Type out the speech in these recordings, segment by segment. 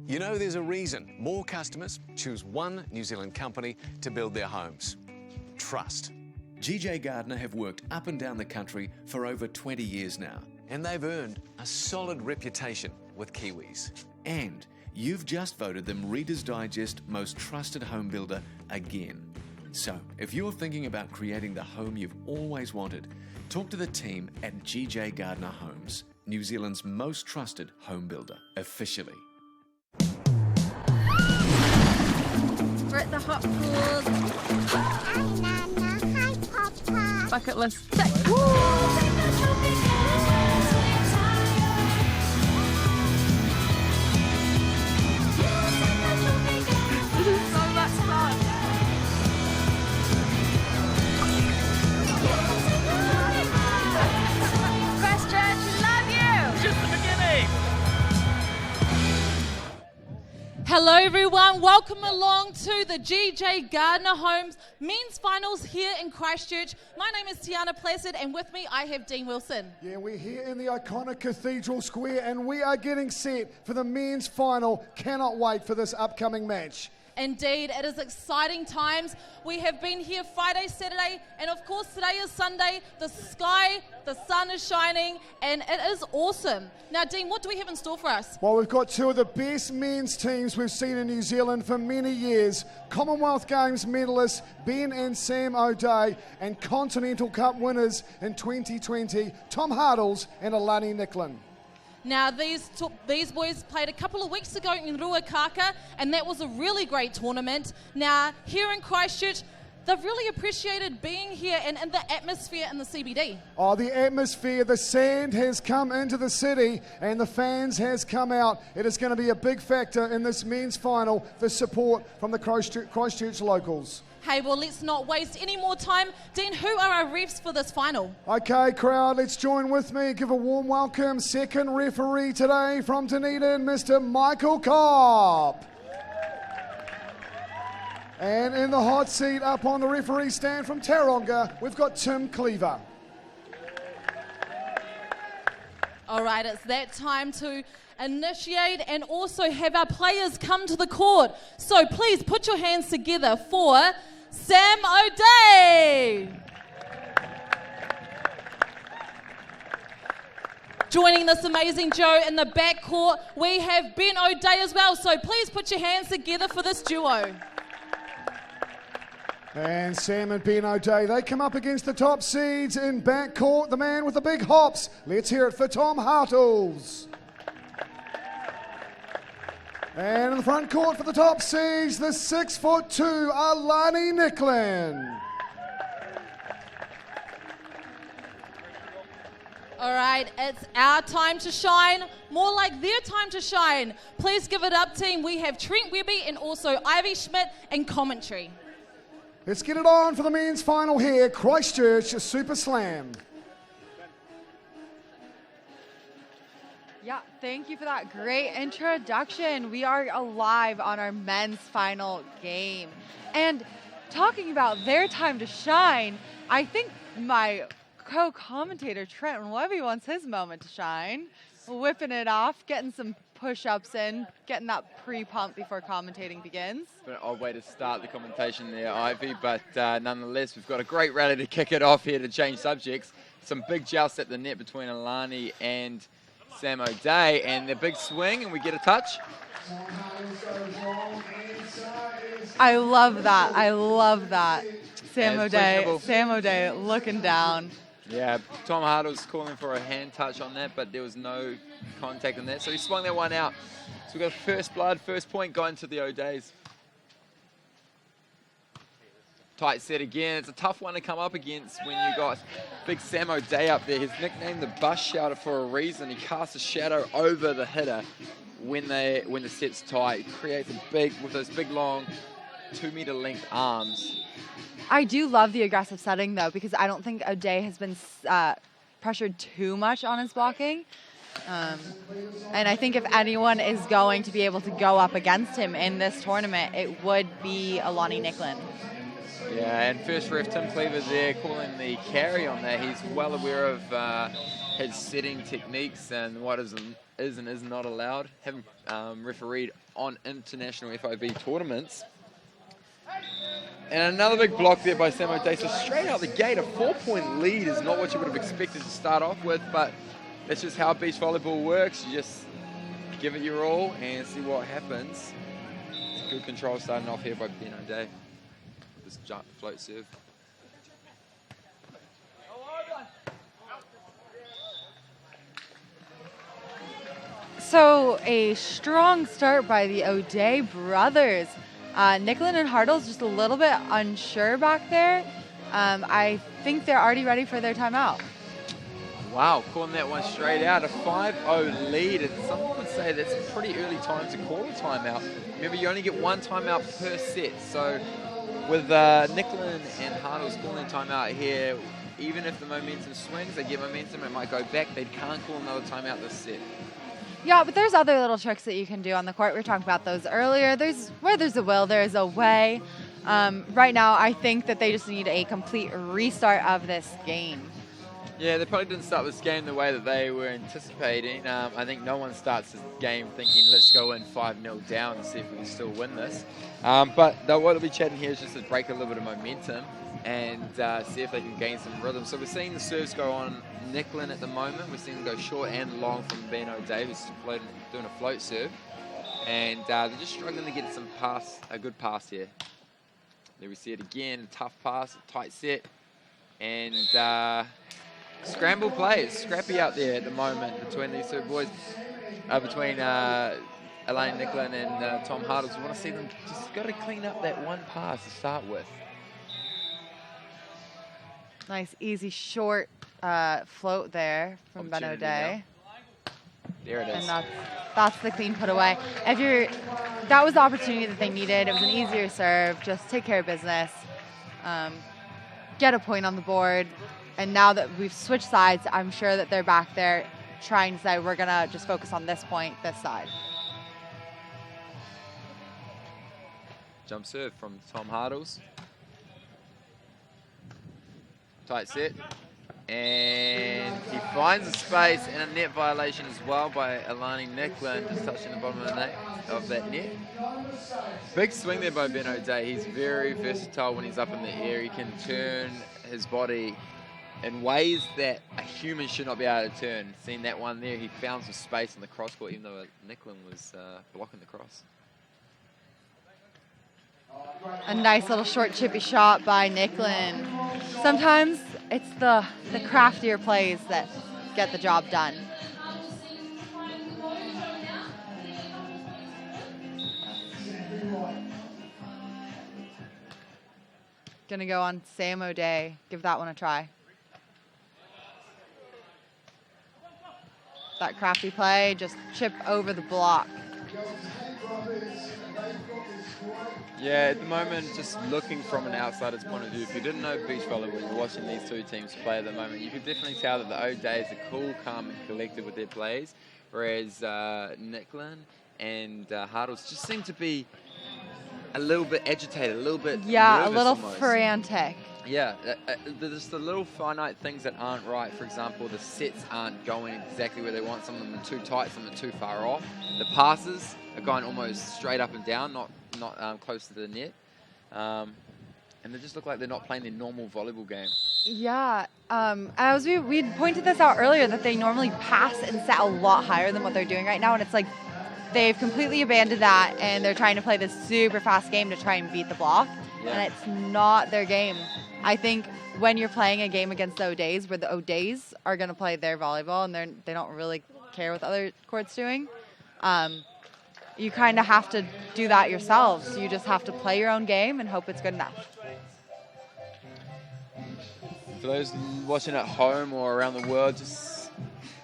You know, there's a reason more customers choose one New Zealand company to build their homes. Trust. GJ Gardner have worked up and down the country for over 20 years now. And they've earned a solid reputation with Kiwis. And you've just voted them Reader's Digest Most Trusted Home Builder again. So, if you're thinking about creating the home you've always wanted, talk to the team at GJ Gardner Homes, New Zealand's most trusted home builder, officially. We're at the hot pools. Hi, Nana. Hi, Papa. Bucket list check. This is so much fun. Christchurch, love you. Just the beginning. Hello everyone, welcome along to the GJ Gardner Homes Men's Finals here in Christchurch. My name is Tiana Placid and with me I have Dean Wilson. Yeah, we're here in the iconic Cathedral Square and we are getting set for the men's final. Cannot wait for this upcoming match. Indeed, it is exciting times. We have been here Friday, Saturday, and of course today is Sunday. The sun is shining, and it is awesome. Now, Dean, what do we have in store for us? Well, we've got two of the best men's teams we've seen in New Zealand for many years. Commonwealth Games medalists Ben and Sam O'Day, and Continental Cup winners in 2020, Tom Hartles and Alani Nicklin. Now, these boys played a couple of weeks ago in Ruakaka, and that was a really great tournament. Now, here in Christchurch, they've really appreciated being here and the atmosphere in the CBD. Oh, the atmosphere, the sand has come into the city and the fans has come out. It is going to be a big factor in this men's final, the support from the Christchurch locals. Hey, well, let's not waste any more time. Dean, who are our refs for this final? Okay, crowd, let's join with me. Give a warm welcome. Second referee today from Dunedin, Mr. Michael Kopp. And in the hot seat up on the referee stand from Taronga, we've got Tim Cleaver. All right, it's that time to initiate and also have our players come to the court. So please put your hands together for Sam O'Day. Joining this amazing duo in the backcourt, we have Ben O'Day as well. So please put your hands together for this duo. And Sam and Ben O'Day, they come up against the top seeds in backcourt. The man with the big hops. Let's hear it for Tom Hartles. And in the front court for the top seeds, the 6'2", Alani Nicklin. All right, it's our time to shine, more like their time to shine. Please give it up, team. We have Trent Webby and also Ivy Schmidt in commentary. Let's get it on for the men's final here, Christchurch Super Slam. Yeah, thank you for that great introduction. We are alive on our men's final game. And talking about their time to shine, I think my co-commentator Trent Webby wants his moment to shine. Whipping it off, getting some push-ups in, getting that pre-pump before commentating begins. An odd way to start the commentation there, Ivy, but nonetheless, we've got a great rally to kick it off here to change subjects. Some big jousts at the net between Alani and Sam O'Day, and the big swing, and we get a touch. I love that. I love that. Sam questionable. O'Day looking down. Yeah, Tom Hartles calling for a hand touch on that, but there was no contact in that, so he swung that one out. So we've got first blood, first point going to the O'Days. Tight set again. It's a tough one to come up against when you got big Sam O'Day up there. He's nicknamed the bus shouter for a reason. He casts a shadow over the hitter when the set's tight. He creates a big, with those big long 2-meter length arms. I do love the aggressive setting, though, because I don't think O'Day has been pressured too much on his blocking. And I think if anyone is going to be able to go up against him in this tournament, it would be Alani Nicklin. Yeah, and first ref Tim Cleaver there calling the carry on that. He's well aware of his setting techniques and what is is and is not allowed. Having refereed on international FIB tournaments. And another big block there by Sam O'Day. So straight out the gate, a 4-point lead is not what you would have expected to start off with, but that's just how beach volleyball works. You just give it your all and see what happens. It's good control starting off here by Ben O'Day. This jump float serve. So a strong start by the O'Day brothers. Nicklin and Hartle's just a little bit unsure back there. I think they're already ready for their timeout. Wow, calling that one straight out. A 5-0 lead, and some would say that's a pretty early time to call a timeout. Remember, you only get one timeout per set. So with Nicklin and Hartle's calling a timeout here, even if the momentum swings, they get momentum, it might go back. They can't call another timeout this set. Yeah, but there's other little tricks that you can do on the court. We were talking about those earlier. Where there's a will, there's a way. Right now, I think that they just need a complete restart of this game. Yeah, they probably didn't start this game the way that they were anticipating. I think no one starts this game thinking, let's go in 5-0 down and see if we can still win this. But what they'll be chatting here is just to break a little bit of momentum and see if they can gain some rhythm. So we're seeing the serves go on Nicklin at the moment. We're seeing them go short and long from Ben O'Day, who's doing a float serve. And they're just struggling to get a good pass here. There we see it again, a tough pass, a tight set. And scramble play. It's scrappy out there at the moment between these two boys, between Elaine Nicklin and Tom Hartles. We want to see them just got to clean up that one pass to start with. Nice, easy, short float there from Ben O'Day. There it is. And that's the clean put away. That was the opportunity that they needed. It was an easier serve. Just take care of business. Get a point on the board. And now that we've switched sides, I'm sure that they're back there trying to say, we're going to just focus on this point, this side. Jump serve from Tom Hartles. Tight set. And he finds a space and a net violation as well by Alani Nicklin, just touching the bottom of that net. Big swing there by Ben O'Day. He's very versatile when he's up in the air. He can turn his body in ways that a human should not be able to turn. Seeing that one there, he found some space in the cross court, even though Nicklin was blocking the cross. A nice little short chippy shot by Nicklin. Sometimes it's the craftier plays that get the job done. Gonna go on Sam O'Day. Give that one a try. That crafty play, just chip over the block. Yeah, at the moment, just looking from an outsider's point of view, if you didn't know beach volleyball, you're watching these two teams play at the moment, you could definitely tell that the O'Days are cool, calm, and collected with their plays, whereas Nicklin and Hartles just seem to be a little bit agitated, a little bit Yeah, a nervous little almost. frantic. Yeah, there's just the little finite things that aren't right. For example, the sets aren't going exactly where they want. Some of them are too tight, some are too far off. The passes are going almost straight up and down, not close to the net. And they just look like they're not playing their normal volleyball game. Yeah, as we pointed this out earlier, that they normally pass and set a lot higher than what they're doing right now, and it's like they've completely abandoned that, and they're trying to play this super fast game to try and beat the block, and it's not their game. I think when you're playing a game against the O'Days, where the O'Days are going to play their volleyball and they don't really care what the other court's doing, you kind of have to do that yourselves. You just have to play your own game and hope it's good enough. For those watching at home or around the world, just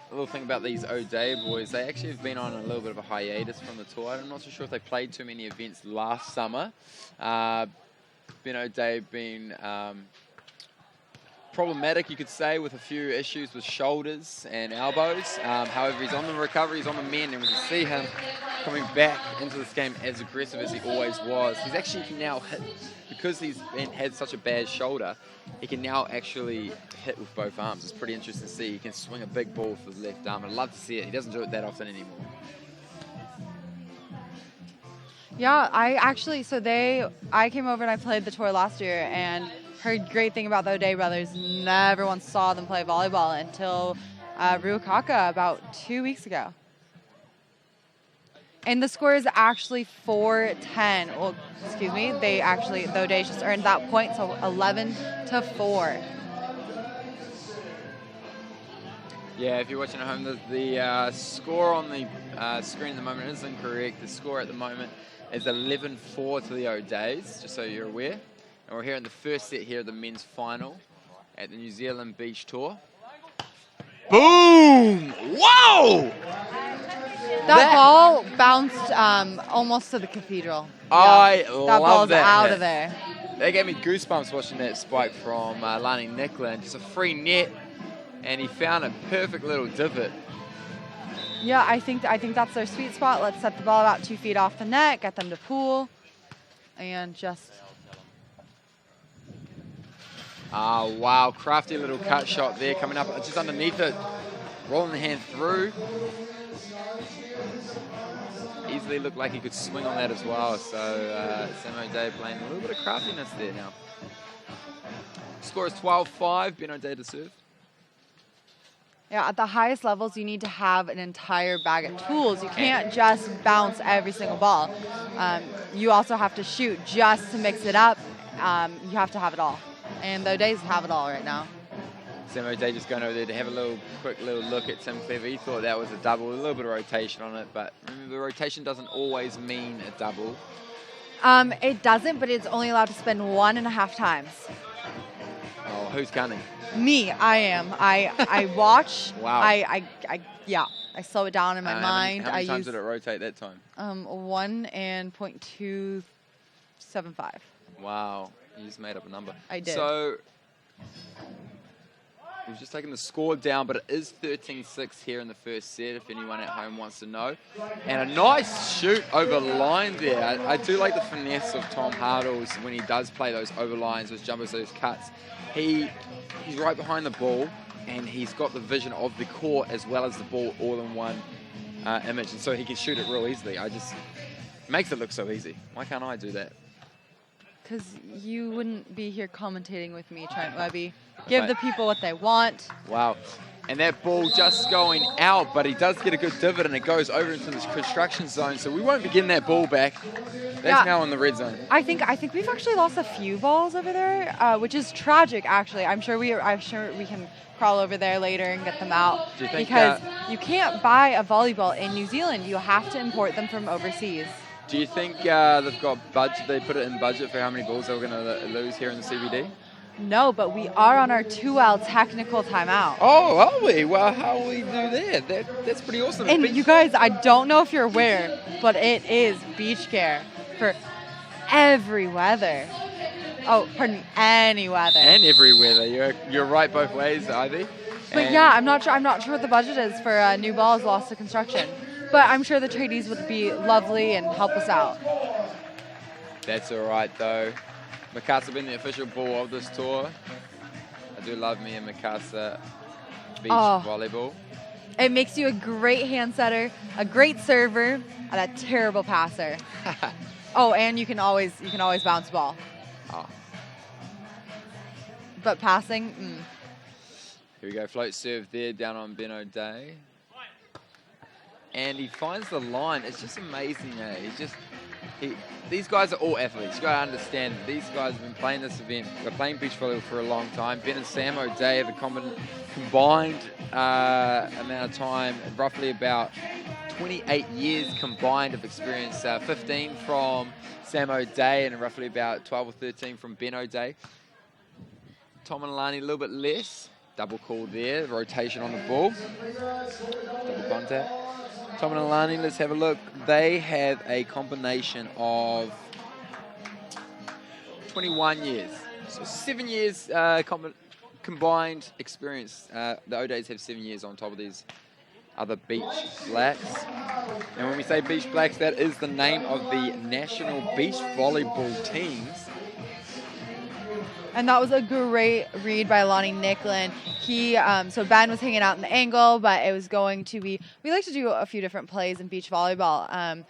a little thing about these O'Day boys. They actually have been on a little bit of a hiatus from the tour. I'm not so sure if they played too many events last summer. Ben O'Day being problematic, you could say, with a few issues with shoulders and elbows. However, he's on the recovery, he's on the mend, and we can see him coming back into this game as aggressive as he always was. He's actually can now hit, because he's had such a bad shoulder, he can now actually hit with both arms. It's pretty interesting to see. He can swing a big ball with the left arm. I'd love to see it. He doesn't do it that often anymore. Yeah, I came over and I played the tour last year and heard great thing about the O'Day brothers. Never once saw them play volleyball until Ruakaka about 2 weeks ago. And the score is actually 4-10. Well, excuse me, the O'Day just earned that point, so 11-4. Yeah, if you're watching at home, the score on the screen at the moment is incorrect. The score at the moment is 11-4 to the O'Days, just so you're aware. And we're here in the first set here of the men's final at the New Zealand Beach Tour. Boom! Whoa! That ball bounced almost to the cathedral. I That love ball's that out hit. of there. That gave me goosebumps watching that spike from Lani Nicklin. Just a free net, and he found a perfect little divot. Yeah, I think that's their sweet spot. Let's set the ball about 2 feet off the net, get them to pool, and just... Wow, crafty little cut shot there coming up just underneath it. Rolling the hand through. Easily looked like he could swing on that as well. So Sam O'Day playing a little bit of craftiness there now. Score is 12-5, Ben O'Day to serve. Yeah, at the highest levels, you need to have an entire bag of tools. You can't just bounce every single ball. You also have to shoot just to mix it up. You have to have it all. And the O'Days have it all right now. Sam O'Day just going over there to have a quick little look at Tim Clever. He thought that was a double, a little bit of rotation on it, but remember, rotation doesn't always mean a double. It doesn't, but it's only allowed to spin 1.5 times. Oh, who's gunning? Me, I am. I watch. Wow. I slow it down in my mind. How many I times use did it rotate that time? 1 and 0.275. Wow, you just made up a number. I did. So we've just taken the score down, but it is 13-6 here in the first set, if anyone at home wants to know. And a nice shoot over line there. I do like the finesse of Tom Hartles when he does play those over lines, those jumpers, those cuts. He's right behind the ball, and he's got the vision of the court as well as the ball all in one image, and so he can shoot it real easily. Makes it look so easy. Why can't I do that? Because you wouldn't be here commentating with me, Trent Webby. Give the people what they want. Wow. And that ball just going out, but he does get a good divot, and it goes over into this construction zone, so we won't be getting that ball back. That's now in the red zone. I think we've actually lost a few balls over there, which is tragic, actually. I'm sure we can crawl over there later and get them out. Do you think because you can't buy a volleyball in New Zealand. You have to import them from overseas. Do you think they've got budget? They put it in budget for how many balls they were going to lose here in the CBD? No, but we are on our 2L technical timeout. Oh, are we? Well, how will we do that? That's pretty awesome. And you guys, I don't know if you're aware, but it is beach care for every weather. Oh, pardon me, any weather. And every weather. You're right both ways, Ivy. But yeah, I'm not sure what the budget is for new balls lost to construction. But I'm sure the tradies would be lovely and help us out. That's all right, though. Mikasa being the official ball of this tour. I do love me and Mikasa beach volleyball. It makes you a great hand setter, a great server, and a terrible passer. And you can always bounce ball. Oh. But passing, Here we go, float serve there down on Ben O'Day. And he finds the line. It's just amazing, these guys are all athletes. You got to understand, these guys have been playing this event. They're playing beach volleyball for a long time. Ben and Sam O'Day have a combined amount of time, roughly about 28 years combined of experience. 15 from Sam O'Day and roughly about 12 or 13 from Ben O'Day. Tom and Alani a little bit less. Double call there, rotation on the ball. Double contact. Tom and Alani, let's have a look. They have a combination of 21 years. So 7 years combined experience. The O'Days have 7 years on top of these other Beach Blacks. And when we say Beach Blacks, that is the name of the national beach volleyball teams. And that was a great read by Lonnie Nicklin. So Ben was hanging out in the angle, but it was going to be, we like to do a few different plays in beach volleyball.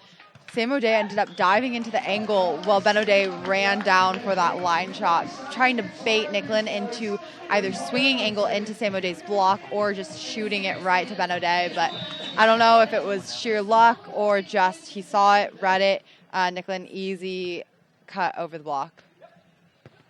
Sam O'Day ended up diving into the angle while Ben O'Day ran down for that line shot, trying to bait Nicklin into either swinging angle into Sam O'Day's block or just shooting it right to Ben O'Day. But I don't know if it was sheer luck or just he saw it, read it. Nicklin easy cut over the block.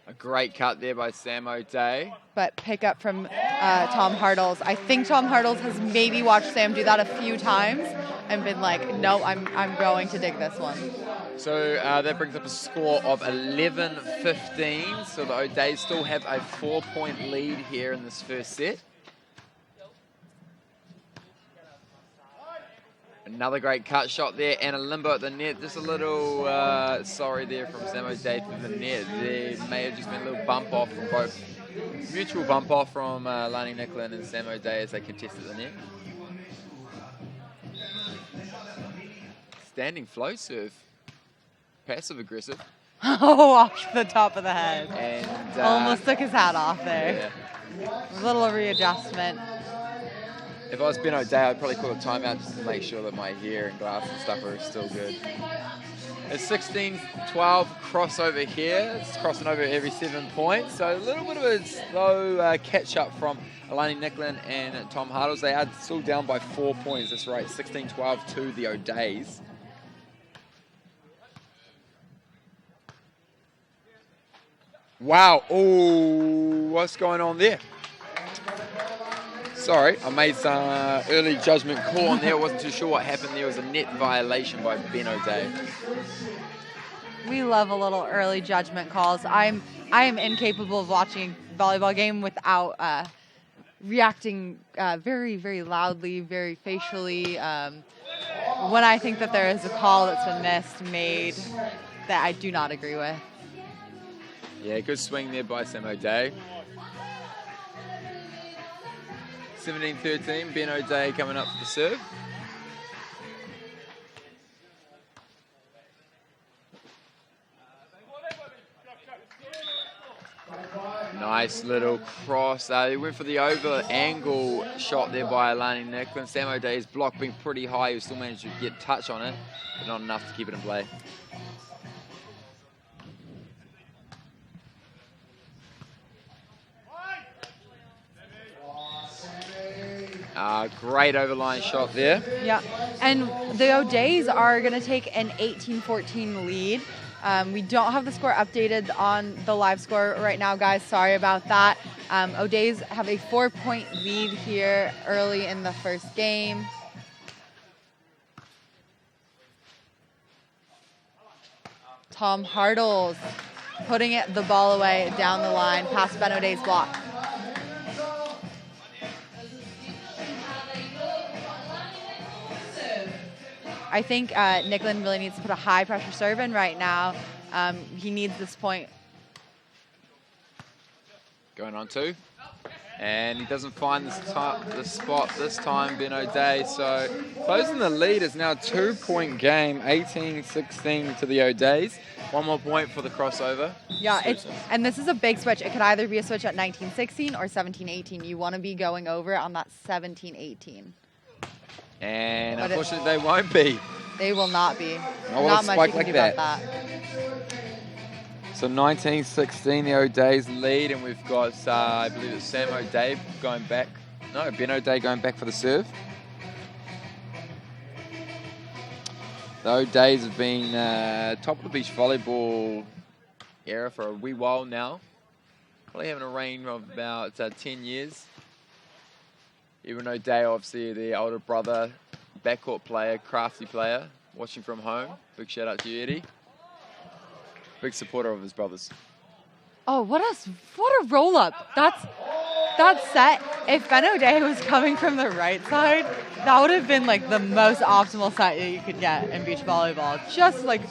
A great cut there by Sam O'Day. But pick up from Tom Hartles. I think Tom Hartles has maybe watched Sam do that a few times and been like, no, I'm going to dig this one. So that brings up a score of 11-15. So the O'Days still have a 4-point lead here in this first set. Another great cut shot there and a limbo at the net. Just a little sorry there from Sam O'Day to the net. There may have just been a little bump off from both. Mutual bump off from Lonnie Nicklin and Sam O'Day as they contested the net. Standing flow serve. Passive aggressive. Oh, off the top of the head. And almost took his hat off there. Yeah. A little readjustment. If I was Ben O'Day, I'd probably call a timeout just to make sure that my hair and glass and stuff are still good. It's 16-12 crossover here. It's crossing over every 7 points. So a little bit of a slow catch-up from Lonnie Nicklin and Tom Hartles. They are still down by 4 points. That's right, 16-12 to the O'Days. Wow. Oh, what's going on there? Sorry, I made some early judgment call on there. I wasn't too sure what happened there. It was a net violation by Ben O'Day. We love a little early judgment calls. I am incapable of watching a volleyball game without reacting very, very loudly, very facially. When I think that there is a call that's been missed, made, that I do not agree with. Yeah, good swing there by Sam O'Day. 17-13, Ben O'Day coming up for the serve. Nice little cross. He went for the over angle shot there by Lonnie Nicklin. Sam O'Day's block being pretty high. He still managed to get touch on it, but not enough to keep it in play. Great overline shot there. Yeah, and the O'Days are going to take an 18-14 lead. We don't have the score updated on the live score right now, guys. Sorry about that. O'Days have a 4-point lead here early in the first game. Tom Hartles putting the ball away down the line past Ben O'Day's block. I think Nicklin really needs to put a high pressure serve in right now. He needs this point. Going on two. And he doesn't find the spot this time, Ben O'Day. So closing the lead is now a 2-point game, 18-16 to the O'Days. 1 more point for the crossover. Yeah, and this is a big switch. It could either be a switch at 19-16 or 17-18. You want to be going over on that 17-18. And but unfortunately, they won't be. They will not be. Not much spike you can like do that. about that. So 19-16, the O'Days lead, and we've got, I believe it's Sam O'Day going back. No, Ben O'Day going back for the serve. The O'Days have been top of the beach volleyball era for a wee while now. Probably having a reign of about 10 years. Even O'Day, obviously, the older brother, backcourt player, crafty player, watching from home. Big shout out to you, Eddie. Big supporter of his brothers. Oh, what a roll up. That's set. If Ben O'Day was coming from the right side, that would have been like the most optimal set that you could get in beach volleyball. Just like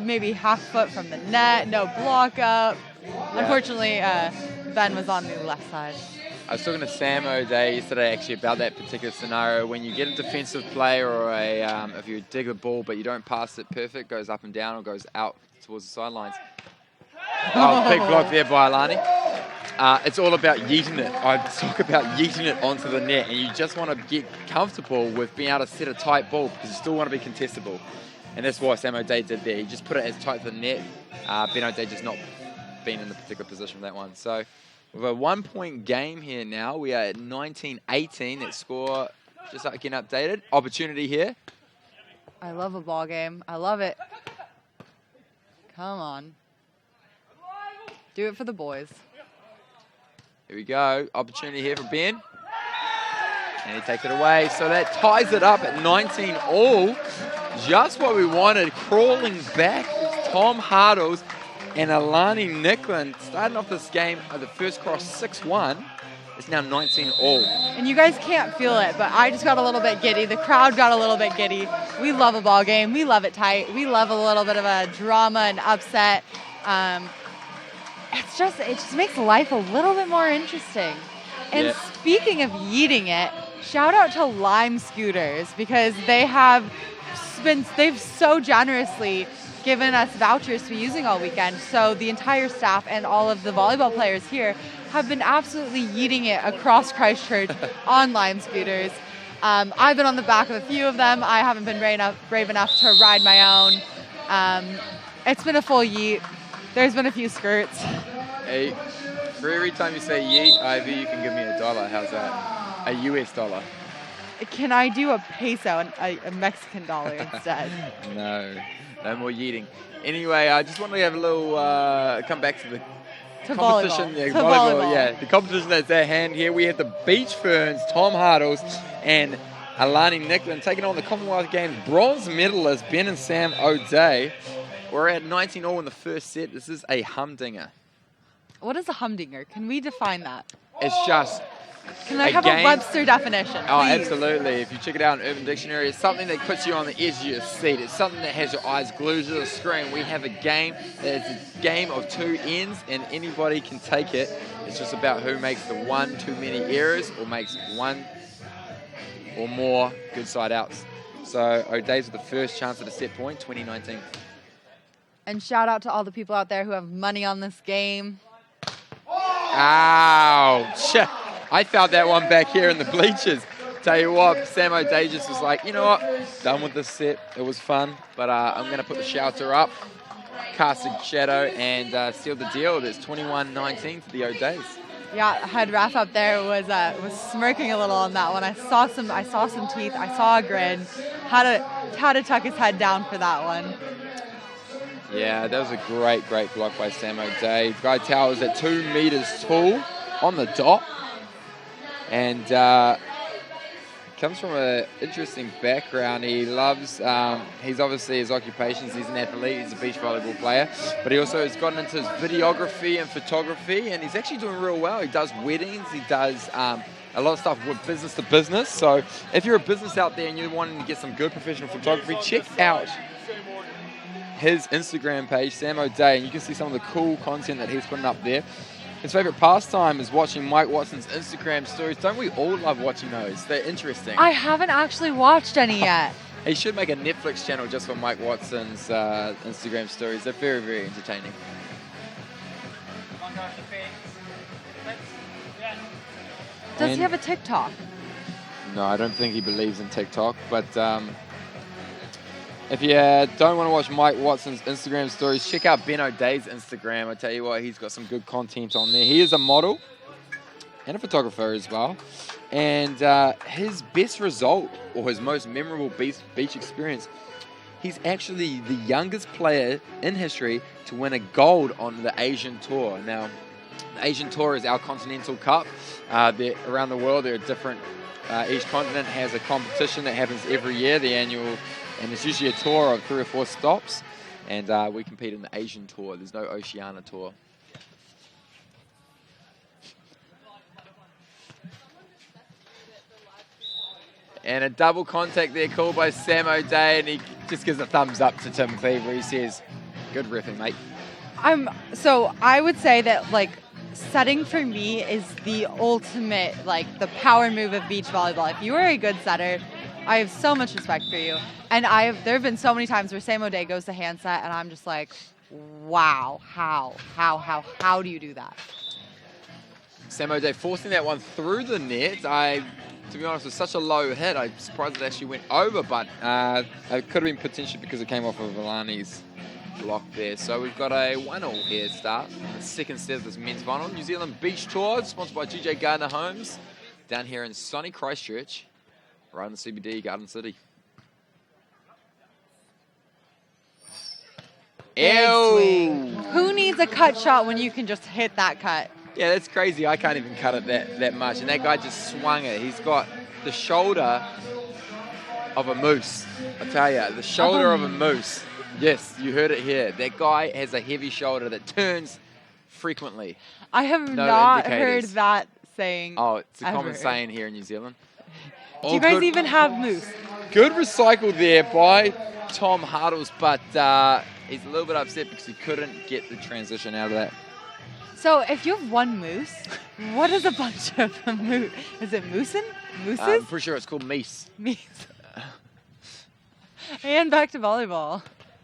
maybe half foot from the net, no block up. Yeah. Unfortunately, Ben was on the left side. I was talking to Sam O'Day yesterday actually about that particular scenario. When you get a defensive play or if you dig the ball but you don't pass it perfect, goes up and down or goes out towards the sidelines. Oh, big block there by Alani. It's all about yeeting it. I talk about yeeting it onto the net, and you just want to get comfortable with being able to set a tight ball because you still want to be contestable. And that's what Sam O'Day did there. He just put it as tight to the net. Ben O'Day just not been in the particular position for that one. So with a 1-point game here now, we are at 19-18. That score just getting updated. Opportunity here. I love a ball game. I love it. Come on. Do it for the boys. Here we go. Opportunity here for Ben. And he takes it away. So that ties it up at 19 all. Just what we wanted. Crawling back is Tom Hardles and Alani Nicklin. Starting off this game at the first cross 6-1. It's now 19 all. And you guys can't feel it, but I just got a little bit giddy. The crowd got a little bit giddy. We love a ball game. We love it tight. We love a little bit of a drama and upset. It just makes life a little bit more interesting. And speaking of yeeting it, shout out to Lime Scooters because they've so generously given us vouchers to be using all weekend. So the entire staff and all of the volleyball players here have been absolutely yeeting it across Christchurch on Lime Scooters. I've been on the back of a few of them. I haven't been brave enough to ride my own. It's been a full yeet. There's been a few skirts. Hey, for every time you say yeet, Ivy, you can give me $1. How's that? A US dollar. Can I do a peso, a Mexican dollar instead? No more yeeting. Anyway, I just want to have a little, come back to the competition. Volleyball. Yeah, to volleyball. Yeah, the competition that's at hand here. We have the Beach Ferns, Tom Hardles, and Alani Nicklin taking on the Commonwealth Games bronze medalists, Ben and Sam O'Day. We're at 19 all in the first set. This is a humdinger. What is a humdinger? Can we define that? It's just Can I a have game. a Webster definition, Oh, please? absolutely. If you check it out in Urban Dictionary, it's something that puts you on the edge of your seat. It's something that has your eyes glued to the screen. We have a game that's a game of two ends, and anybody can take it. It's just about who makes the one too many errors or makes one or more good side outs. So O'Day's with the first chance at a set point, 2019. And shout out to all the people out there who have money on this game. Ouch. I felt that one back here in the bleachers. Tell you what, Sam O'Day just was like, you know what, done with this set. It was fun, but I'm going to put the shelter up, cast a shadow, and seal the deal. It's 21-19 for the O'Days. Yeah, head ref up there was smirking a little on that one. I saw some teeth. I saw a grin. Had to tuck his head down for that one. Yeah, that was a great block by Sam O'Day. Guy Towers at 2 meters tall on the dot. And comes from an interesting background. He loves, he's obviously his occupations, he's an athlete, he's a beach volleyball player, but he also has gotten into his videography and photography, and he's actually doing real well. He does weddings, he does a lot of stuff with business to business. So if you're a business out there and you're wanting to get some good professional photography, check out his Instagram page, Sam O'Day, and you can see some of the cool content that he's putting up there. His favorite pastime is watching Mike Watson's Instagram stories. Don't we all love watching those? They're interesting. I haven't actually watched any yet. He should make a Netflix channel just for Mike Watson's Instagram stories. They're very entertaining. Does he have a TikTok? No, I don't think he believes in TikTok, but if you don't want to watch Mike Watson's Instagram stories, check out Ben O'Day's Instagram. I tell you what, he's got some good content on there. He is a model and a photographer as well. And his best result, or his most memorable beach experience, he's actually the youngest player in history to win a gold on the Asian Tour. Now, the Asian Tour is our continental cup. Around the world, there are different, each continent has a competition that happens every year, the annual. And it's usually a tour of 3 or 4 stops. And we compete in the Asian Tour. There's no Oceania Tour. And a double contact there called by Sam O'Day. And he just gives a thumbs up to Tim Fever. He says, good riffing, mate. So I would say that, like, setting for me is the ultimate, like, the power move of beach volleyball. If you are a good setter, I have so much respect for you. And there have been so many times where Sam O'Day goes to hand set, and I'm just like, wow, how do you do that? Sam O'Day forcing that one through the net. To be honest, with such a low hit, I'm surprised it actually went over, but it could have been potentially because it came off of Alani's block there. So we've got a 1-all here start. The second set of this men's final. New Zealand Beach Tour, sponsored by GJ Gardner Homes, down here in sunny Christchurch, right in the CBD, Garden City. Ew! Who needs a cut shot when you can just hit that cut? Yeah, that's crazy. I can't even cut it that much. And that guy just swung it. He's got the shoulder of a moose. I tell you, the shoulder of a moose. Yes, you heard it here. That guy has a heavy shoulder that turns frequently. I have No not indicators. heard that saying. Oh, it's a common ever. saying here in New Zealand. Do you guys even have moose? Good recycle there by Tom Hartles, but he's a little bit upset because he couldn't get the transition out of that. So if you have one moose, what is a bunch of moose? Is it moosin? Mooses? I'm pretty sure it's called meese. Meese. And back to volleyball.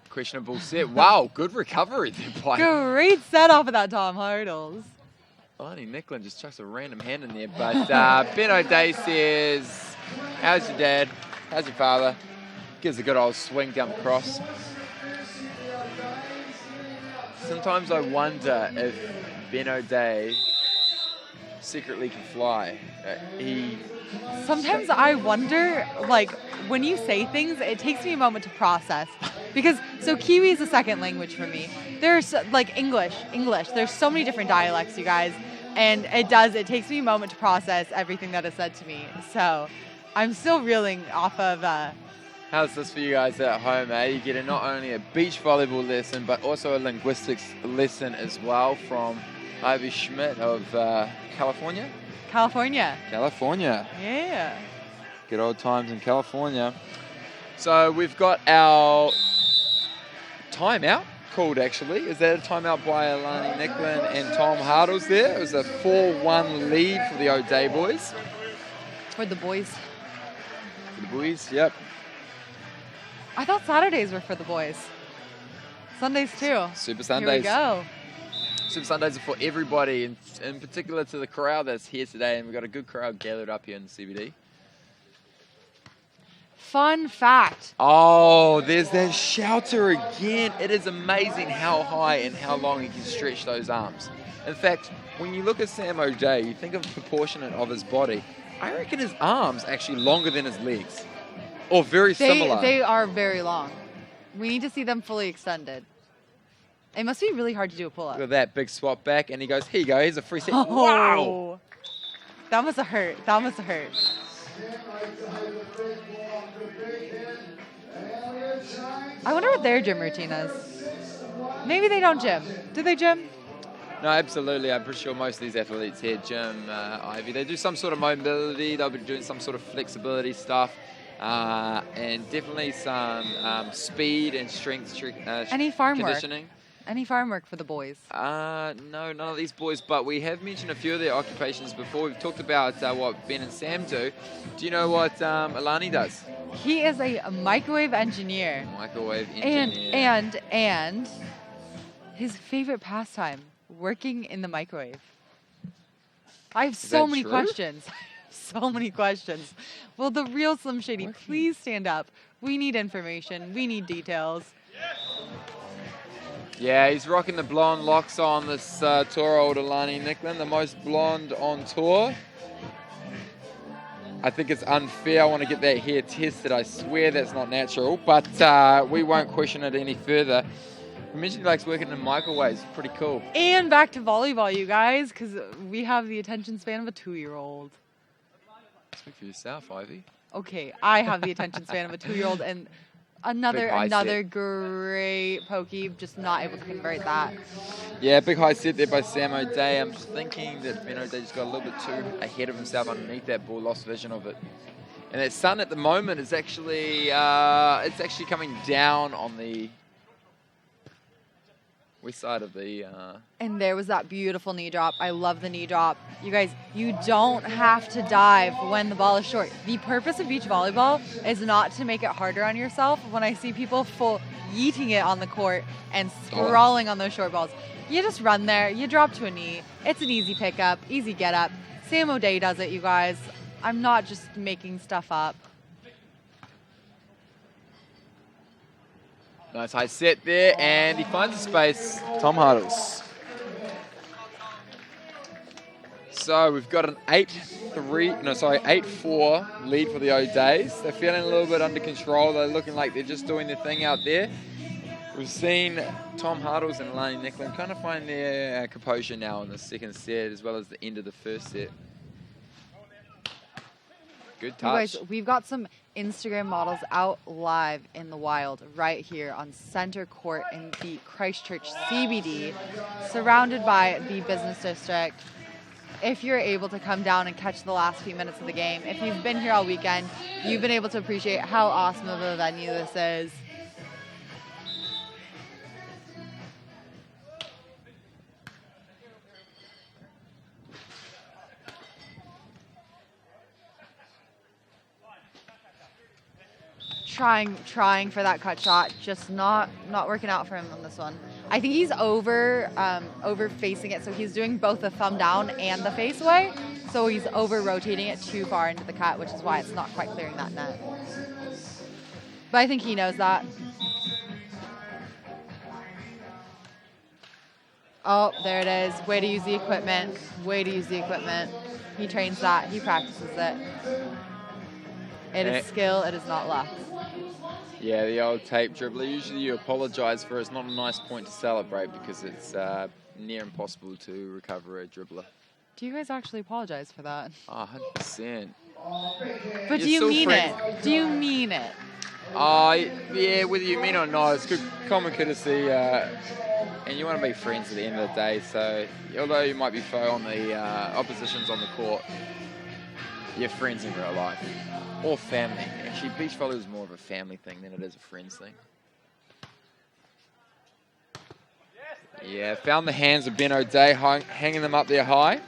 Questionable set. Wow, good recovery there by Great set off of that Tom Hartles. Alani Nicklin just chucks a random hand in there. But Ben O'Day says, how's your dad? How's your father? Gives a good old swing down the cross. Sometimes I wonder if Ben O'Day secretly can fly. Sometimes I wonder, like, when you say things, it takes me a moment to process. Because, so Kiwi is a second language for me. There's, like, English. There's so many different dialects, you guys. And it takes me a moment to process everything that is said to me. So I'm still reeling off of... How's this for you guys at home, eh? You get not only a beach volleyball lesson, but also a linguistics lesson as well from Ivy Schmidt of California. California. Yeah. Good old times in California. So we've got our timeout called, actually. Is that a timeout by Alani Nicklin and Tom Hartles there? It was a 4-1 lead for the O'Day boys. For the boys. For the boys, yep. I thought Saturdays were for the boys. Sundays too. Super Sundays. Here we go. Super Sundays are for everybody, in particular to the crowd that's here today, and we've got a good crowd gathered up here in the CBD. Fun fact. Oh, there's that shelter again. It is amazing how high and how long he can stretch those arms. In fact, when you look at Sam O'Day, you think of proportionate of his body. I reckon his arms actually longer than his legs. Or very similar. They are very long. We need to see them fully extended. It must be really hard to do a pull-up. Look at that big swap back, and he goes, here you go, here's a free set. Oh, wow! That must have hurt. I wonder what their gym routine is. Maybe they don't gym. Do they gym? No, absolutely. I'm pretty sure most of these athletes here gym, Ivy. They do some sort of mobility. They'll be doing some sort of flexibility stuff. And definitely some speed and strength Any farm conditioning. work? Any farm work for the boys? No, none of these boys, but we have mentioned a few of their occupations before. We've talked about what Ben and Sam do. Do you know what Alani does? He is a microwave engineer. Microwave engineer. And his favorite pastime, working in the microwave. I have so many questions. So many questions. Will the real Slim Shady please stand up? We need information. We need details. Yeah, he's rocking the blonde locks on this tour, old Alani Nicklin, the most blonde on tour. I think it's unfair. I want to get that hair tested. I swear that's not natural, but we won't question it any further. He mentioned he likes working in microwaves. Pretty cool. And back to volleyball, you guys, because we have the attention span of a 2-year-old. Speak for yourself, Ivy. Okay, I have the attention span of a 2-year-old, and another great pokey, just not able to convert that. Yeah, big high set there by Sam O'Day. I'm just thinking that Ben O'Day just got a little bit too ahead of himself underneath that ball, lost vision of it. And that sun at the moment is actually, it's actually coming down on the west side of the... And there was that beautiful knee drop. I love the knee drop. You guys, you don't have to dive when the ball is short. The purpose of beach volleyball is not to make it harder on yourself. When I see people full yeeting it on the court and sprawling on those short balls, you just run there, you drop to a knee. It's an easy pickup, easy get up. Sam O'Day does it, you guys. I'm not just making stuff up. Nice high set there, and he finds a space. Tom Hardles. So we've got an 8-4 lead for the O'Days. They're feeling a little bit under control. They're looking like they're just doing their thing out there. We've seen Tom Hardles and Lani Nicklin kind of find their composure now in the second set, as well as the end of the first set. Good touch. You guys, we've got some Instagram models out live in the wild right here on center court in the Christchurch CBD, surrounded by the business district. If you're able to come down and catch the last few minutes of the game, if you've been here all weekend, you've been able to appreciate how awesome of a venue this is. Trying for that cut shot, just not working out for him on this one. I think he's over facing it, so he's doing both the thumb down and the face away. So he's over rotating it too far into the cut, which is why it's not quite clearing that net. But I think he knows that. Oh, there it is. Way to use the equipment. Way to use the equipment. He trains that. He practices it. It is skill. It is not luck. Yeah, the old tape dribbler. Usually you apologize for it. It's not a nice point to celebrate because it's near impossible to recover a dribbler. Do you guys actually apologize for that? 100%. But do you mean it? Do you mean it? Yeah, whether you mean it or not, it's good common courtesy. And you want to be friends at the end of the day. So although you might be foe on the oppositions on the court, you're friends in real life. Or family. Actually, beach volley is more of a family thing than it is a friends thing. Yeah, found the hands of Ben O'Day, hanging them up there high.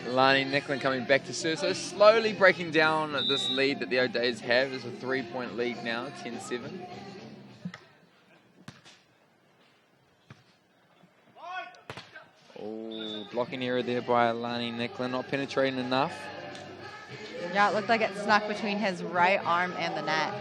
Lani Nicklin coming back to serve. So slowly breaking down this lead that the O'Days have. There's a 3-point lead now, 10-7. Oh, blocking error there by Lani Nicklin, not penetrating enough. Yeah, it looked like it snuck between his right arm and the net.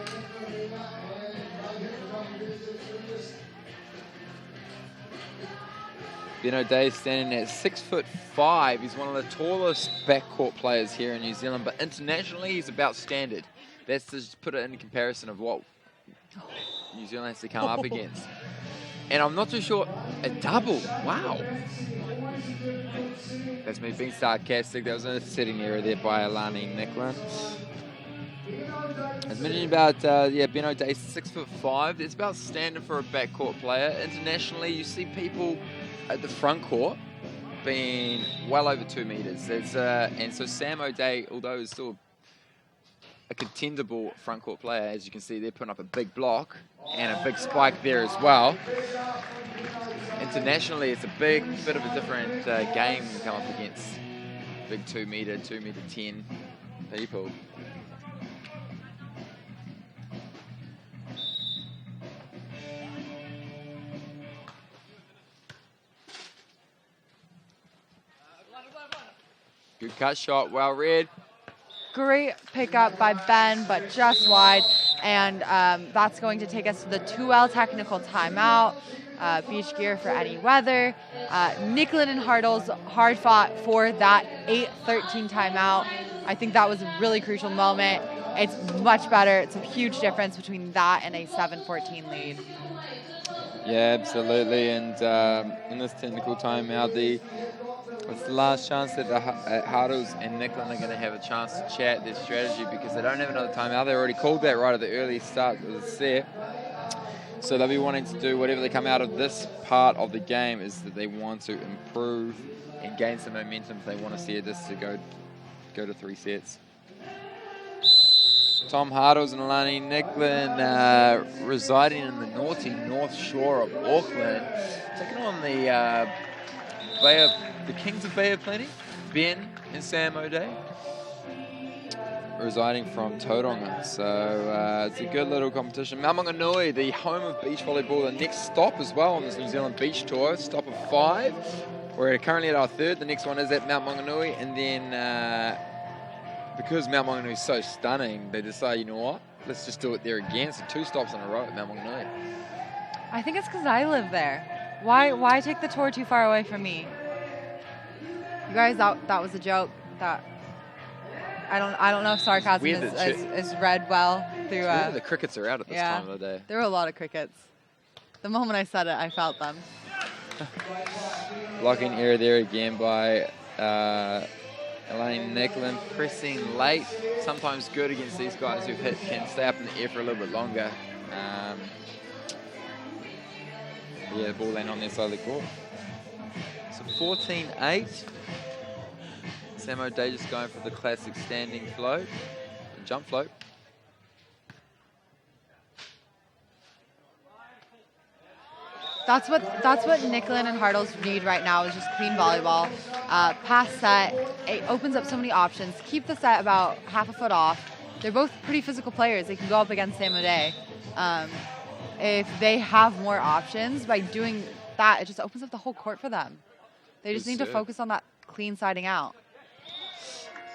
Ben O'Day standing at 6'5". He's one of the tallest backcourt players here in New Zealand, but internationally he's about standard. That's to just put it in comparison of what New Zealand has to come up against. And I'm not too sure, a double, wow. That's me being sarcastic. That was a setting error there by Lani Nicklin. I was mentioning about, Ben O'Day, 6'5". It's about standard for a backcourt player. Internationally, you see people at the front court being well over 2 meters. And so Sam O'Day, although he's still a contendable front court player, as you can see, they're putting up a big block and a big spike there as well. Internationally, it's a bit of a different game when you come up against big 2 meter 10 people. Good cut shot, well read. Great pickup by Ben, but just wide. And that's going to take us to the 2L technical timeout. Beach gear for any weather. Nicklin and Hardles hard fought for that 8-13 timeout. I think that was a really crucial moment. It's much better. It's a huge difference between that and a 7-14 lead. Yeah, absolutely. And in this technical timeout, it's the last chance that Hardles and Nicklin are going to have a chance to chat their strategy because they don't have another timeout. They already called that right at the early start of the set. So they'll be wanting to do whatever they come out of this part of the game is that they want to improve and gain some momentum if they want to see this to go to 3 sets. Tom Hartles and Alani Nicklin residing in the naughty North Shore of Auckland, taking on the Kings of Bay of Plenty, Ben and Sam O'Day, residing from Tauranga. So it's a good little competition. Mount Maunganui, the home of beach volleyball, the next stop as well on this New Zealand beach tour, stop of 5. We're currently at our 3rd. The next one is at Mount Maunganui, and then because Mount Maunganui is so stunning, they decide, you know what, let's just do it there again. So 2 stops in a row at Mount Maunganui. I think it's because I live there. Why take the tour too far away from me? You guys, that was a joke. That I don't know if sarcasm is read well through. The crickets are out at this time of the day. There were a lot of crickets. The moment I said it, I felt them. Blocking error there again by Alani Nicklin, pressing late. Sometimes good against these guys who can stay up in the air for a little bit longer. The ball landing on their side of the court. So 14-8. Sam O'Day just going for the classic standing float, and jump float. That's what Nicklin and Hartles need right now is just clean volleyball. Pass set, it opens up so many options. Keep the set about half a foot off. They're both pretty physical players. They can go up against Sam O'Day. If they have more options, by doing that, it just opens up the whole court for them. They just need to focus on that clean siding out.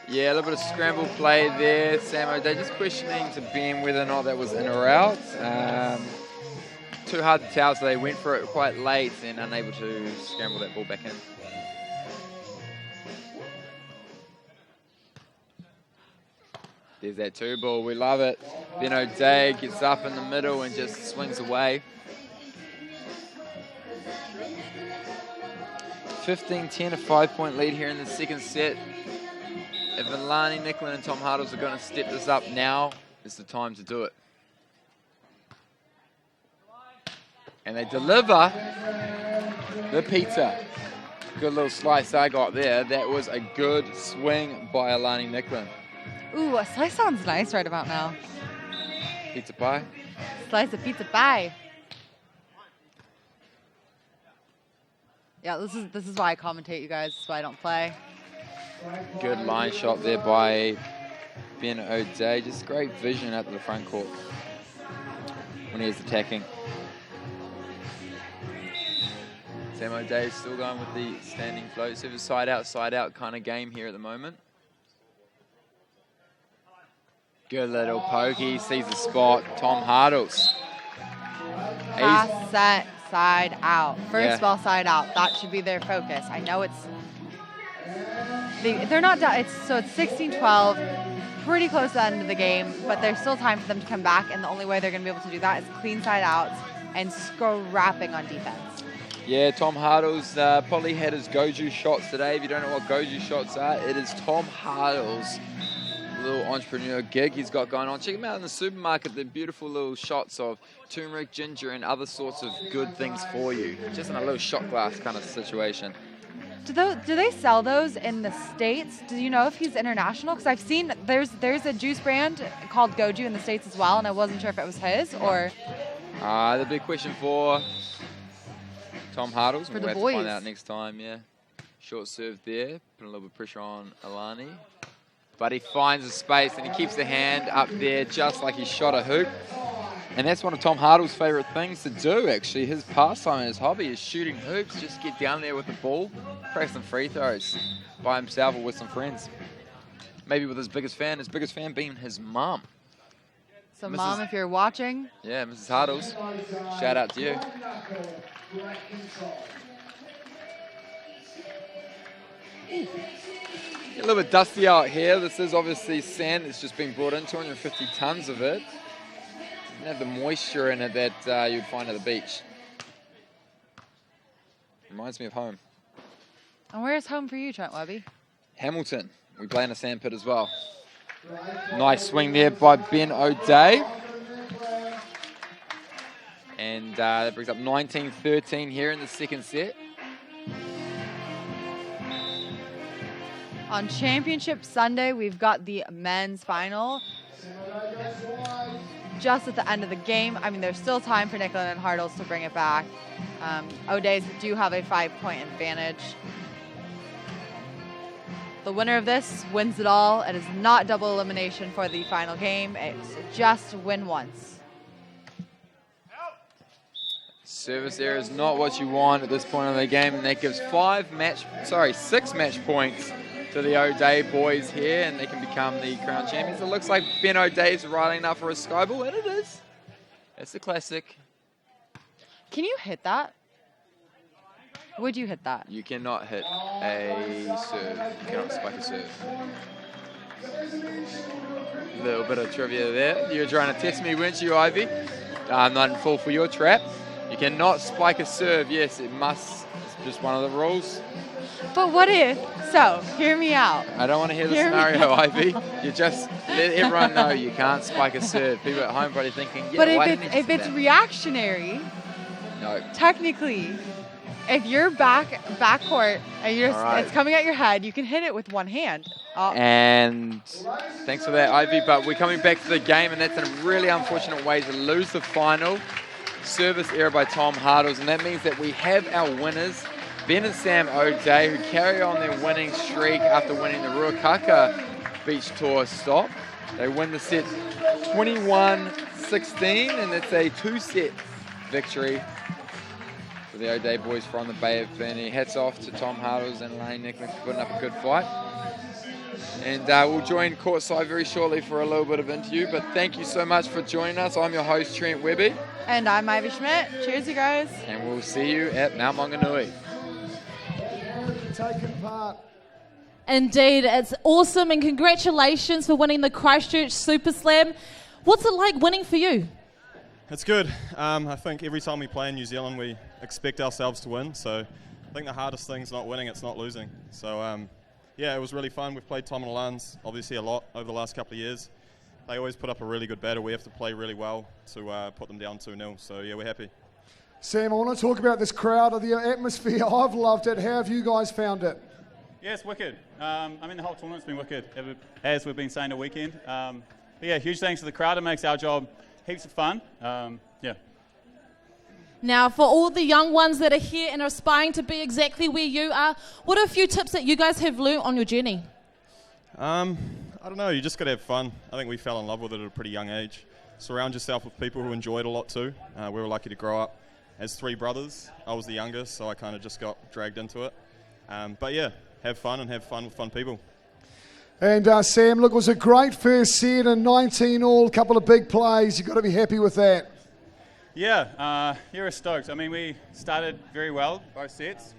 Yeah, a little bit of scramble play there. Sam O'Day just questioning to Ben whether or not that was in or out. Too hard to tell, so they went for it quite late and unable to scramble that ball back in. There's that 2 ball, we love it. Ben O'Day gets up in the middle and just swings away. 15-10, a 5-point lead here in the second set. If Alani Nicklin and Tom Hartles are going to step this up now, it's the time to do it. And they deliver the pizza. Good little slice I got there. That was a good swing by Alani Nicklin. Ooh, a slice sounds nice right about now. Pizza pie. Slice of pizza pie. Yeah, this is why I commentate, you guys. This is why I don't play. Good line shot there by Ben O'Day. Just great vision at the front court when he is attacking. Sam O'Day still going with the standing float. So it's a side out kind of game here at the moment. Good little pokey, sees the spot. Tom Hartles. Pass, set, side out. First ball, side out. That should be their focus. I know they're not done. It's 16-12, pretty close to the end of the game, but there's still time for them to come back, and the only way they're going to be able to do that is clean side outs and scrapping on defense. Yeah, Tom Hartles probably had his Goju shots today. If you don't know what Goju shots are, it is Tom Hartles' little entrepreneur gig he's got going on. Check him out in the supermarket, the beautiful little shots of turmeric, ginger, and other sorts of good things for you. Just in a little shot glass kind of situation. Do they sell those in the States? Do you know if he's international? Because I've seen there's a juice brand called Goju in the States as well, and I wasn't sure if it was his or... The big question for Tom Hartles. For the we'll have boys. to find out next time, yeah. Short serve there, putting a little bit of pressure on Alani. But he finds a space and he keeps the hand up there just like he shot a hoop. And that's one of Tom Hartles' favourite things to do, actually. His pastime and his hobby is shooting hoops. Just get down there with the ball, press some free throws by himself or with some friends. Maybe with his biggest fan being his mum. So, Mom, if you're watching. Yeah, Mrs. Hartles, shout out to you. A little bit dusty out here. This is obviously sand that's just been brought in, 250 tons of it. Doesn't have the moisture in it that you'd find at the beach. Reminds me of home. And where's home for you, Trent Webby? Hamilton. We play in a sand pit as well. Nice swing there by Ben O'Day. And that brings up 19-13 here in the second set. On Championship Sunday, we've got the men's final. just at the end of the game. I mean, there's still time for Nicklin and Hartles to bring it back. O'Days do have a 5-point advantage. The winner of this wins it all. It is not double elimination for the final game. It's just win once. Service error is not what you want at this point in the game, and that gives 6 match points to the O'Day boys here, and they can become the crown champions. It looks like Ben O'Day's riding up for a sky ball, and it is. It's a classic. Can you hit that? Would you hit that? You cannot hit a serve. You cannot spike a serve. A little bit of trivia there. You're trying to test me, weren't you, Ivy? I'm not in full for your trap. You cannot spike a serve. Yes, it must. It's just one of the rules. But what if? So, hear me out. I don't want to hear the scenario, Ivy. You just let everyone know you can't spike a serve. People at home probably thinking, yeah, but if it's reactionary, no. Technically, if you're backcourt and it's coming at your head, you can hit it with one hand. And thanks for that, Ivy. But we're coming back to the game, and that's a really unfortunate way to lose the final. Service error by Tom Hartles, and that means that we have our winners, Ben and Sam O'Day, who carry on their winning streak after winning the Ruakaka Beach Tour stop. They win the set 21-16, and it's a 2-set victory for the O'Day boys from the Bay of Plenty. Hats off to Tom Hartles and Lane Nicklin for putting up a good fight. And we'll join courtside very shortly for a little bit of interview, but thank you so much for joining us. I'm your host, Trent Webby. And I'm Ivy Schmidt. Cheers, you guys. And we'll see you at Mount Maunganui. Taking part. Indeed, it's awesome, and congratulations for winning the Christchurch Super Slam. What's it like winning for you? It's good. I think every time we play in New Zealand, we expect ourselves to win. So I think the hardest thing is not winning, it's not losing. So yeah, it was really fun. We've played Tom and Alans obviously a lot over the last couple of years. They always put up a really good battle. We have to play really well to put them down 2-0. So yeah, we're happy. Sam, I want to talk about this crowd, the atmosphere. I've loved it. How have you guys found it? Yeah, it's wicked. I mean, the whole tournament's been wicked, as we've been saying all weekend. But yeah, huge thanks to the crowd. It makes our job heaps of fun. Yeah. Now, for all the young ones that are here and are aspiring to be exactly where you are, what are a few tips that you guys have learned on your journey? I don't know, you just got to have fun. I think we fell in love with it at a pretty young age. Surround yourself with people who enjoy it a lot too. We were lucky to grow up as 3 brothers. I was the youngest, so I kind of just got dragged into it. But yeah, have fun and have fun with fun people. And Sam, look, it was a great first set and 19 all, a couple of big plays. You've got to be happy with that. Yeah, we're stoked. I mean, we started very well, both sets,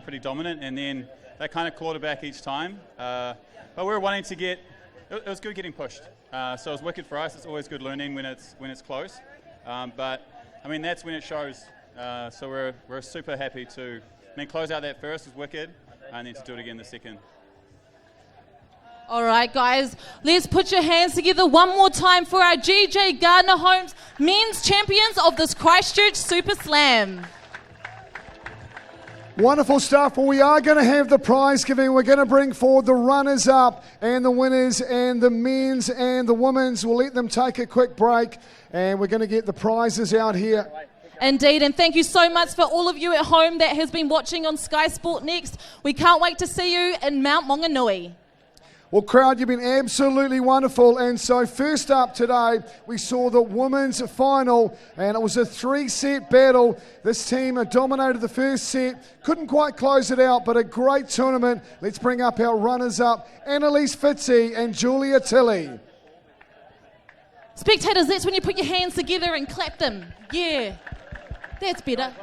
pretty dominant, and then they kind of clawed it back each time. But we were wanting to it was good getting pushed. So it was wicked for us. It's always good learning when it's close. But I mean, that's when it shows. So we're super happy to close out that first was wicked, and then to do it again the second. All right, guys, let's put your hands together one more time for our GJ Gardner Homes men's champions of this Christchurch Super Slam. Wonderful stuff. Well, we are going to have the prize giving. We're going to bring forward the runners-up and the winners and the men's and the women's. We'll let them take a quick break, and we're going to get the prizes out here. Indeed, and thank you so much for all of you at home that has been watching on Sky Sport Next. We can't wait to see you in Mount Maunganui. Well, crowd, you've been absolutely wonderful. And so first up today, we saw the women's final, and it was a 3-set battle. This team dominated the first set, couldn't quite close it out, but a great tournament. Let's bring up our runners-up, Annalise Fitzy and Julia Tilley. Spectators, that's when you put your hands together and clap them. Yeah, that's better.